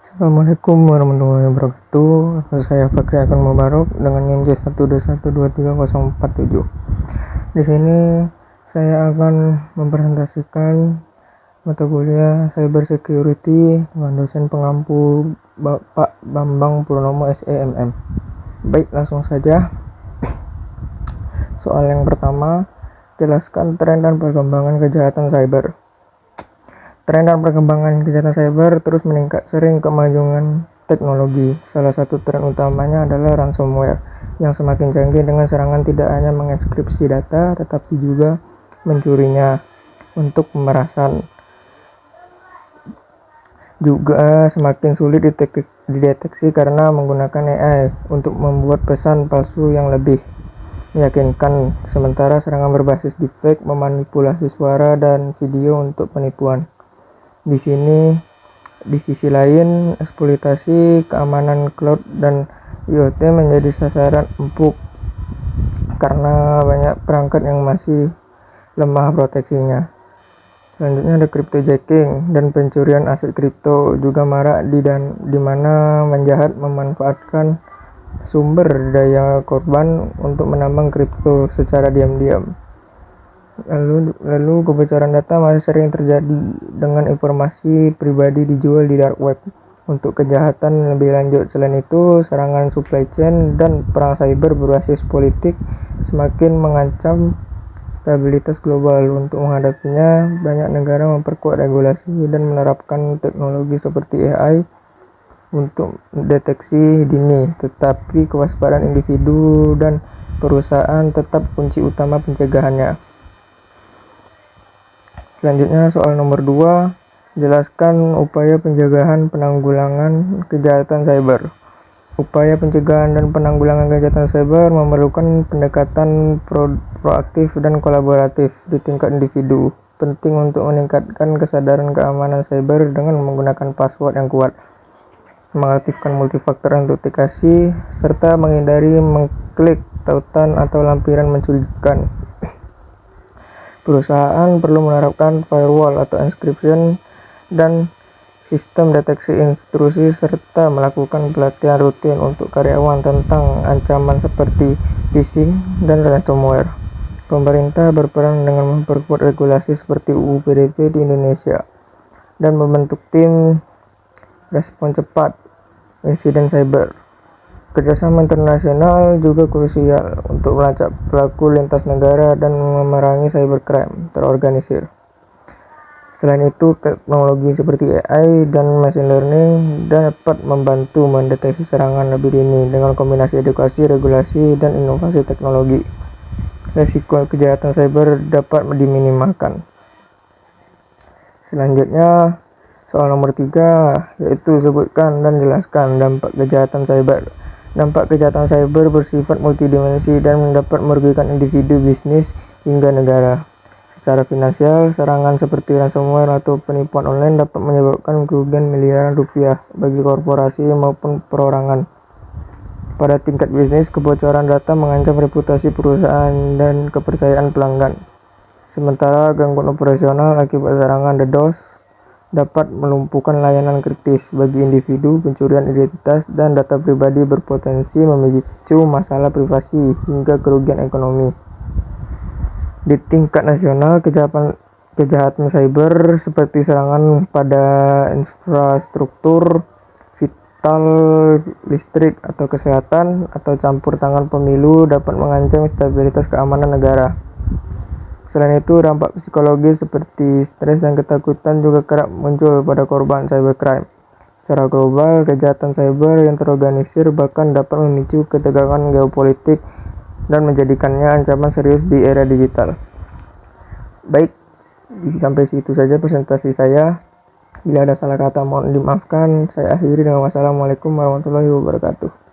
Assalamualaikum warahmatullahi wabarakatuh. Saya Fakri Akun Mubarok dengan NIM J121230447. Di sini saya akan mempresentasikan mata kuliah Cyber Security dengan dosen pengampu Bapak Bambang Purnomo SEMM. Baik, langsung saja. Soal yang pertama, jelaskan tren dan perkembangan kejahatan cyber. Tren dan perkembangan kejahatan cyber terus meningkat sering kemajuan teknologi. Salah satu tren utamanya adalah ransomware yang semakin canggih dengan serangan tidak hanya mengekskripsi data tetapi juga mencurinya untuk pemerasan. Juga semakin sulit dideteksi karena menggunakan AI untuk membuat pesan palsu yang lebih meyakinkan. Sementara serangan berbasis deepfake memanipulasi suara dan video untuk penipuan. Di sisi lain, eksploitasi keamanan cloud dan IoT menjadi sasaran empuk karena banyak perangkat yang masih lemah proteksinya. Selanjutnya ada cryptojacking dan pencurian aset kripto juga marak di mana penjahat memanfaatkan sumber daya korban untuk menambang kripto secara diam-diam. Lalu kebocoran data masih sering terjadi dengan informasi pribadi dijual di dark web untuk kejahatan lebih lanjut. Selain itu, serangan supply chain dan perang cyber berbasis politik semakin mengancam stabilitas global. Untuk menghadapinya, banyak negara memperkuat regulasi dan menerapkan teknologi seperti AI untuk deteksi dini, tetapi kewaspadaan individu dan perusahaan tetap kunci utama pencegahannya. Selanjutnya soal nomor 2, jelaskan upaya pencegahan penanggulangan kejahatan cyber. Upaya pencegahan dan penanggulangan kejahatan cyber memerlukan pendekatan proaktif dan kolaboratif di tingkat individu. Penting untuk meningkatkan kesadaran keamanan cyber dengan menggunakan password yang kuat, mengaktifkan multifaktor autentikasi, serta menghindari mengklik tautan atau lampiran mencurigakan. Perusahaan perlu menerapkan firewall atau encryption dan sistem deteksi intrusi serta melakukan pelatihan rutin untuk karyawan tentang ancaman seperti phishing dan ransomware. Pemerintah berperan dengan memperkuat regulasi seperti UU PDP di Indonesia dan membentuk tim respon cepat insiden cyber. Kerjasama internasional juga krusial untuk melacak pelaku lintas negara dan memerangi cybercrime terorganisir. Selain itu, teknologi seperti AI dan machine learning dapat membantu mendeteksi serangan lebih dini. Dengan kombinasi edukasi, regulasi, dan inovasi teknologi, risiko kejahatan cyber dapat diminimalkan. Selanjutnya, soal nomor 3, yaitu sebutkan dan jelaskan dampak kejahatan cyber. Dampak kejahatan cyber bersifat multidimensi dan dapat merugikan individu, bisnis, hingga negara. Secara finansial, serangan seperti ransomware atau penipuan online dapat menyebabkan kerugian miliaran rupiah bagi korporasi maupun perorangan. Pada tingkat bisnis, kebocoran data mengancam reputasi perusahaan dan kepercayaan pelanggan. Sementara gangguan operasional akibat serangan DDoS dapat melumpuhkan layanan kritis bagi individu. Pencurian identitas dan data pribadi berpotensi memicu masalah privasi hingga kerugian ekonomi. Di tingkat nasional, kejahatan cyber seperti serangan pada infrastruktur vital, listrik atau kesehatan, atau campur tangan pemilu dapat mengancam stabilitas keamanan negara. Selain itu, dampak psikologis seperti stres dan ketakutan juga kerap muncul pada korban cybercrime. Secara global, kejahatan cyber yang terorganisir bahkan dapat memicu ketegangan geopolitik dan menjadikannya ancaman serius di era digital. Baik, sampai situ saja presentasi saya. Bila ada salah kata mohon dimaafkan. Saya akhiri dengan wassalamualaikum warahmatullahi wabarakatuh.